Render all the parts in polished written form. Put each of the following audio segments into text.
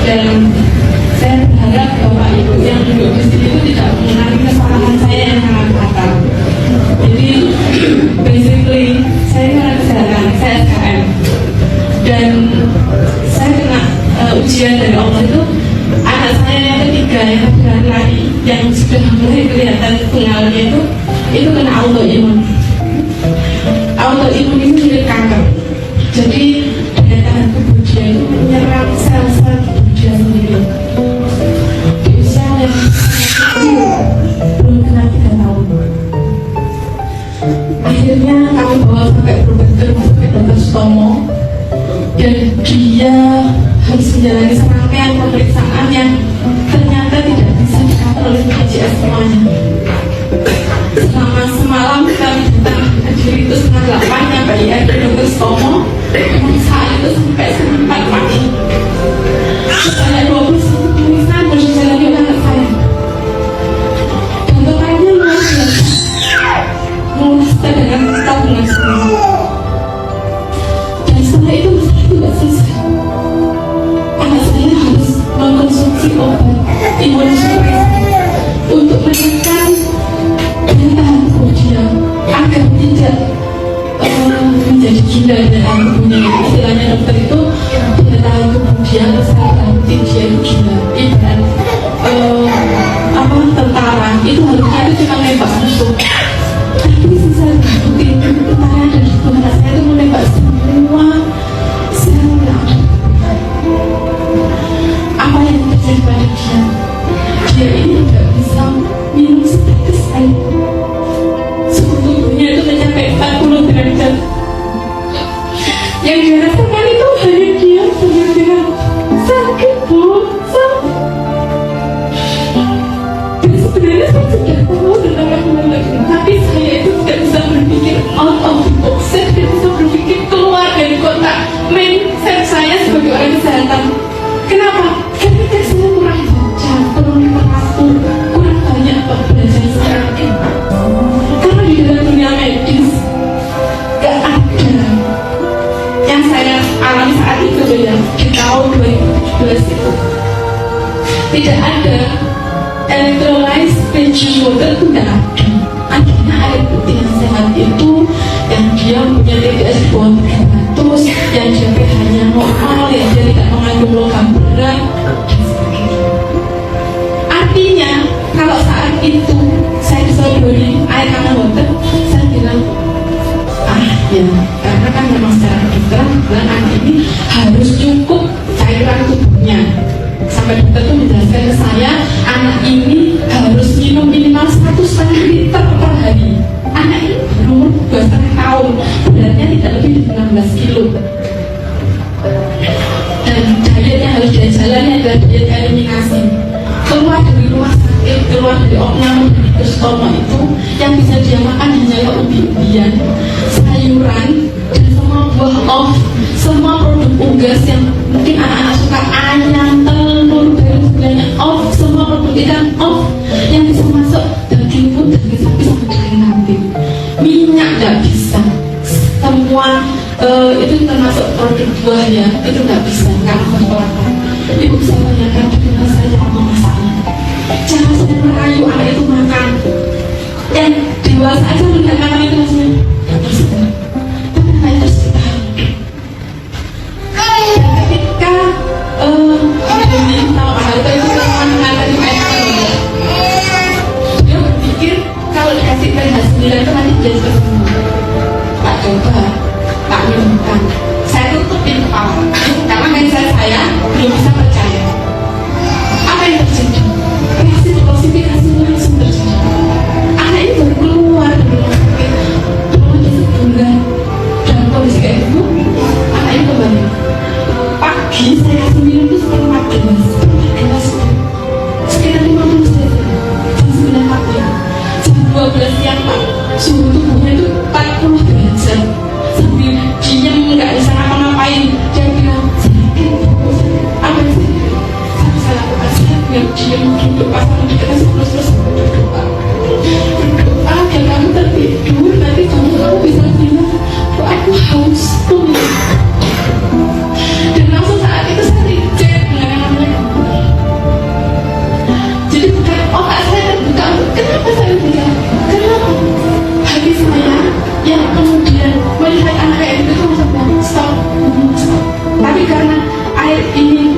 Dan saya berharap Bapak Ibu yang duduk di sini itu tidak mengenali kesalahan saya yang sangat fatal. Jadi basically saya kena kesehatan, saya SKM, dan saya kena ujian dari Allah itu. Anak saya yang ketiga, yang laki-laki, yang sudah mulai kelihatan pengaruhnya itu kena autoimun. Autoimun itu mirip kanker. Jadi daya tahan tubuh dia itu menyerang sel-sel tubuh dia sendiri. Di usia yang belum kena 3 tahun. Akhirnya kami bawa sampai dokter Sutomo, dan dia harus menjalani serangkaian pemeriksaan yang ternyata tidak bisa di-cover oleh BPJS semuanya. Selama semalam kami datang hadir itu setengah 8 nyampe IR dokter Sutomo, saat itu sampai setengah 4 pagi. Saya 21 tulisan berjalan di anak saya. Bentukannya luar biasa, mulus dengan tabungan semua. Dan setelah itu tidak selesai. Anak saya harus mengkonsumsi obat imunosupresi untuk menekan daya tahan tubuh dia agar tidak menjadi gila dengan tubuhnya. Istilahnya dokter itu daya tahan tubuh dia atau sel ganti dia itu gila. Ibarat tentara itu harusnya itu cuma nembak musuh, tapi sisa bukti tentara dan tubuh anak saya itu menembak semua sel yang ada. Apa yang terjadi pada dia? Dia ini tidak bisa minum setetes air. Suhu tubuhnya itu mencapai 40 derajat. Yang dia rasakan itu hanya dia benar-benar sakit, Bu, sakit. Dan sebenarnya saya sudah tahu tentang kehamilan, tapi saya itu tidak bisa berpikir out of the box. Saya tidak bisa berpikir keluar dari kotak mindset saya sebagai orang kesehatan. Kenapa? Karena saya kurang baca, kurang mengatur, kurang banyak belajar sekarang ini. Karena di dalam dunia medis gak ada yang saya alami saat itu ya, di tahun 2017 itu tidak ada electrolyte speech water, itu tidak ada. Akhirnya air putih yang sehat itu yang dia punya TDS di bawah 300, yang dia pH-nya normal, yang dia tidak mengandung logam berat dan sebagainya. Artinya kalau saat itu saya disodori air hangat water, saya bilang ya, karena kan memang secara kedokteran bilang anak ini harus cukup cairan tubuhnya. Sampai dokter itu menjelaskan ke saya, anak ini harus minum minimal 1,5 liter per hari. Anak ini berumur 2,5 tahun, beratnya tidak lebih dari 16 kilo. Dan diet yang harus dia jalani adalah diet eliminasi. Keluar dari rumah sakit, keluar dari opname dari Sutomo itu, yang bisa dia makan hanyalah ubi-ubian, sayuran, dan semua buah off, semua produk unggas yang mungkin anak-anak suka, ayam, telur, dan sebagainya off, semua produk ikan off, yang bisa masuk daging pun daging sapi sama daging kambing. Minyak nggak bisa, semua itu termasuk produk buah ya, itu nggak bisa karena kotoran. Ibu bisa tanyakan bagaimana saya mau masaknya, cara saya merayu anak itu makan. Yang dewasa aja melihat makan itu rasanya nggak tersedap, tapi anak itu sekitar. Dan ketika Deni tahu Pak itu teman mengalami air, dia berpikir kalau dikasih pH 9 itu nanti jadi sembuh. Tak coba, tak minumkan. Saya tutupin kepala karena mindset saya belum bisa percaya. Apa yang terjadi? Reaksi detoksifikasi langsung terjadi. Anak ini baru keluar dari rumah sakit, belum ada sebulan, dalam kondisi kayak itu, anak ini kembali. Pagi saya kasih minum itu sekitar 4 gelas, sekitar 50 menit, jam 9 pagi, jam 12 siang Pak, suhu tubuhnya itu 40 derajat. Sambil diem nggak bisa ngapa-ngapain, dia bilang sakit, apa sih? Saya bisa lakukan, saya biar diem duduk pasang di atas terus berdoa agar kamu tertidur, nanti kamu bisa bilang kok aku haus tuh. Dan langsung saat itu saya reject dengan yang namanya air ini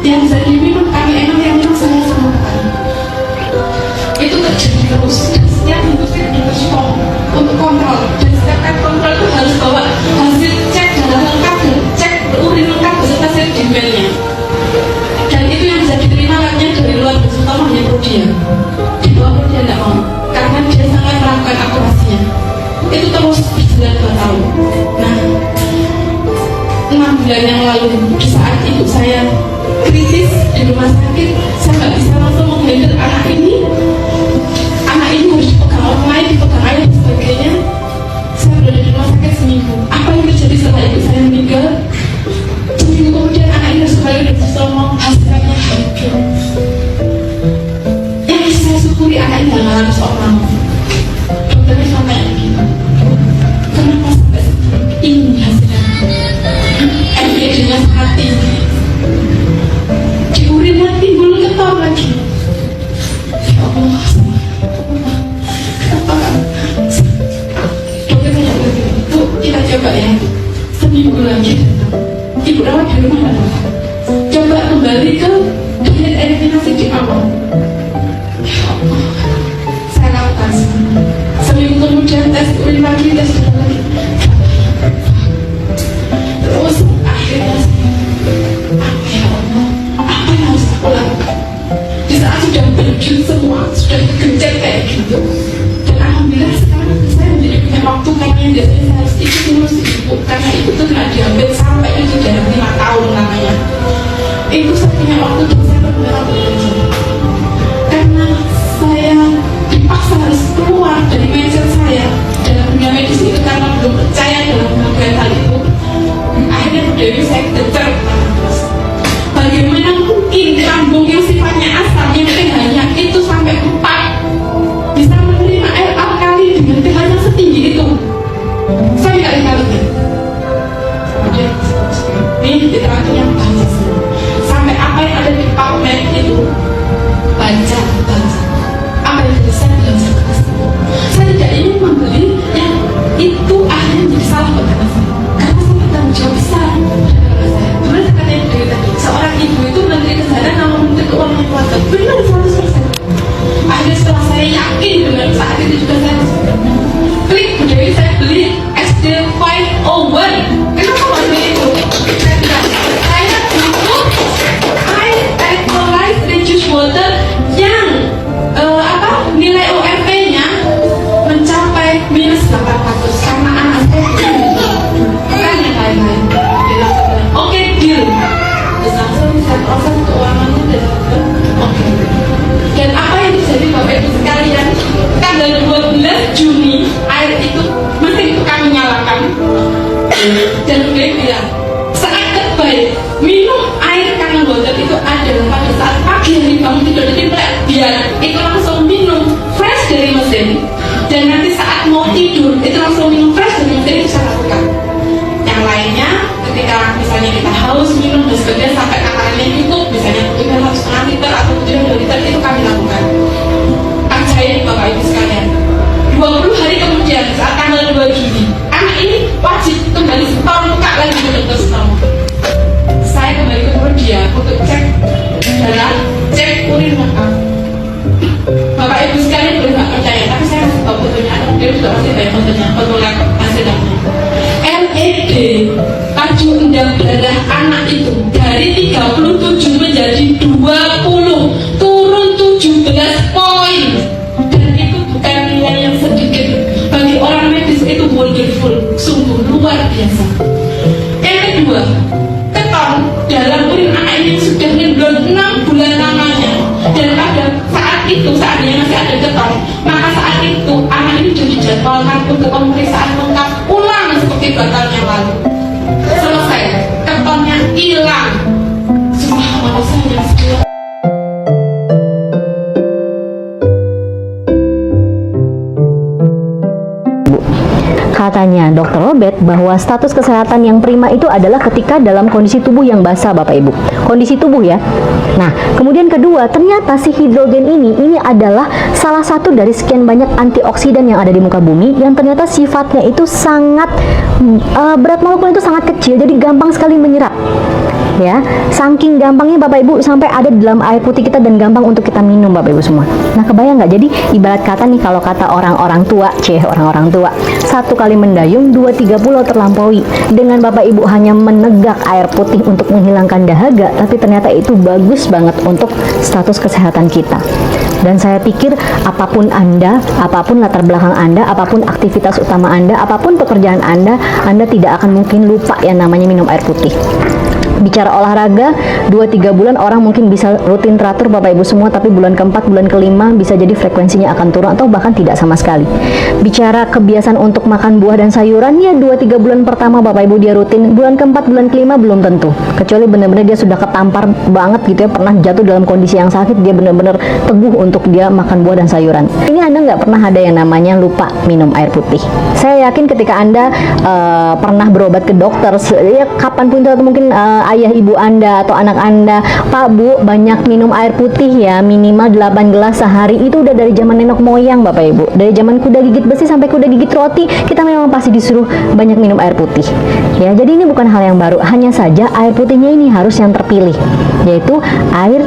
yang bisa diminum kami emang yang minum saya sama kami. Itu terjadi terus. Setiap minggu saya diinterstop untuk kontrol, dan setiap kali kontrol itu harus bawa hasil cek darah lengkap dan cek urin lengkap beserta sedimennya. Dan itu yang bisa diterima labnya dari luar beserta hanya Prodia. Di bawah Prodia tidak mau, karena dia sangat melakukan akurasinya. Itu terus berjalan 2 tahun. Nah, 6 bulan yang lalu, di saat ibu saya kritis di rumah sakit, saya nggak bisa langsung menghandle anak ini. Anak ini harus dipegang orang lain, dipegang ayah dan sebagainya. Saya berada di rumah sakit seminggu. Apa yang terjadi setelah ibu saya meninggal? Seminggu kemudian anak ini harus kembali dan ngomong hasilnya hancur. Yang saya syukuri anak ini nggak ngalami seorang. Dokternya sampai begini, kenapa sampai seperti ini hasilnya? FGD-nya sangat tinggi. Di urinnya timbul ketor lagi. Ya Allah, kenapa? Dokternya begini, Bu, kita coba ya, seminggu lagi ibu rawat di rumah ada. Coba kembali ke toilet eliminasi di awal. Ya Allah, saya lakukan seminggu kemudian tes urin lagi, tes darah lagi. Terus akhirnya ya Allah, apa yang harus aku lakukan? Di saat sudah berjun semua, sudah dikejar kayak gitu. Dan alhamdulillah sekarang saya menjadi punya waktu kayaknya biasanya saya harus ikut ngurus ibu, karena ibu tuh kena diabetes sampai itu dalam 5 tahun namanya. Itu saya punya waktu dan saya benar-benar belajar. Karena saya dipaksa harus keluar dari mindset saya dalam dunia medis itu karena belum percaya dalam melakukan hal itu. Akhirnya Dewi saya kejar terus. Bagaimana mungkin lambung yang sifatnya asam yang pH-nya itu sampai 4 bisa menerima air alkali dengan pH yang setinggi itu? Saya nggak dikalikan. Kemudian ini literatur yang baca sampai apa yang ada di PubMed itu baca. Apa yang bisa belajar keras. Saya tidak ingin membeli yang itu akhirnya menjadi salah buat anak saya. Karena saya bertanggung jawab besar. Benar kata yang dari tadi, seorang ibu itu menteri kesehatan namun menteri keuangan keluarga. Benar 100%. Akhirnya setelah saya yakin dengan saat itu juga saya klik Dewi, saya beli SD 501. Kenapa mau beli itu? Saya bilang, saya butuh air electrolyte reduced water yang nilai ORP-nya mencapai -800 karena anak saya bukan yang lain-lain. Oke, deal. Terus langsung saya proses keuangannya dan oke. Dan apa yang terjadi Bapak Ibu sekalian, tanggal 12 Juni air itu mesin itu kami nyalakan dan dia bilang saat terbaik minum air kangen water itu adalah pada saat pagi hari kamu tidur di tempat biar itu langsung minum fresh dari mesin, dan nanti saat mau tidur itu langsung minum fresh dari mesin. Itu saya lakukan. Yang lainnya ketika misalnya kita haus minum dan sebagainya sampai takarannya cukup, misalnya butuhnya 1,5 liter atau butuhnya 2 liter, itu kami lakukan. Ajaib Bapak Ibu sekalian, 20 hari kemudian saat tanggal 2 Juni anak ini wajib kembali setor muka lagi ke dokter Sutomo. Saya kembali ke Prodia untuk cek darah, cek urin lengkap. Bapak Ibu sekalian boleh nggak percaya, tapi saya masih tahu fotonya. Dia juga masih banyak fotonya, foto lengkap hasilnya. LED laju endam darah anak itu dari 37 menjadi 20, turun 17 poin. Dan itu bukan nilai yang sedikit. Bagi orang medis itu wonderful, sungguh luar biasa. Yang kedua, keton dalam urin anak ini sudah ngendon 6 bulan lamanya. Dan pada saat itu, saatnya masih ada keton, maka saat itu anak ini sudah dijadwalkan untuk pemeriksaan lengkap ulang seperti 2 tahun yang lalu. Selesai, ketonnya hilang. Subhanallah, saya yang Kata katanya Dr. Robert bahwa status kesehatan yang prima itu adalah ketika dalam kondisi tubuh yang basah, Bapak Ibu. Kondisi tubuh ya. Nah, kemudian kedua, ternyata si hidrogen ini adalah salah satu dari sekian banyak antioksidan yang ada di muka bumi yang ternyata sifatnya itu sangat berat molekul itu sangat kecil, jadi gampang sekali menyerap. Ya, saking gampangnya Bapak Ibu sampai ada di dalam air putih kita dan gampang untuk kita minum, Bapak Ibu semua. Nah, kebayang nggak? Jadi ibarat kata nih, kalau kata orang-orang tua, orang-orang tua, 1 kali mendayung 2-3 pulau terlampaui. Dengan Bapak Ibu hanya menegak air putih untuk menghilangkan dahaga, tapi ternyata itu bagus banget untuk status kesehatan kita. Dan saya pikir apapun Anda, apapun latar belakang Anda, apapun aktivitas utama Anda, apapun pekerjaan Anda tidak akan mungkin lupa yang namanya minum air putih. Bicara olahraga, 2-3 bulan orang mungkin bisa rutin teratur Bapak Ibu semua, tapi bulan keempat, bulan kelima bisa jadi frekuensinya akan turun atau bahkan tidak sama sekali. Bicara kebiasaan untuk makan buah dan sayuran, ya 2-3 bulan pertama Bapak Ibu dia rutin, bulan keempat, bulan kelima belum tentu. Kecuali benar-benar dia sudah ketampar banget gitu ya, pernah jatuh dalam kondisi yang sakit, dia benar-benar teguh untuk dia makan buah dan sayuran. Ini Anda nggak pernah ada yang namanya lupa minum air putih. Saya yakin ketika Anda pernah berobat ke dokter, ya kapanpun itu, atau mungkin ayah ibu Anda atau anak Anda, Pak Bu, banyak minum air putih ya, minimal 8 gelas sehari. Itu udah dari zaman nenek moyang Bapak Ibu. Dari zaman kuda gigit besi sampai kuda gigit roti, kita memang pasti disuruh banyak minum air putih. Ya, jadi ini bukan hal yang baru. Hanya saja air putihnya ini harus yang terpilih, yaitu air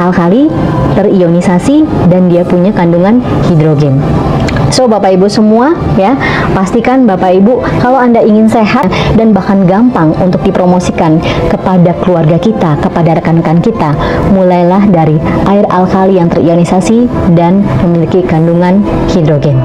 alkali terionisasi dan dia punya kandungan hidrogen. So Bapak Ibu semua ya, pastikan Bapak Ibu kalau Anda ingin sehat dan bahkan gampang untuk dipromosikan kepada keluarga kita, kepada rekan-rekan kita, mulailah dari air alkali yang terionisasi dan memiliki kandungan hidrogen.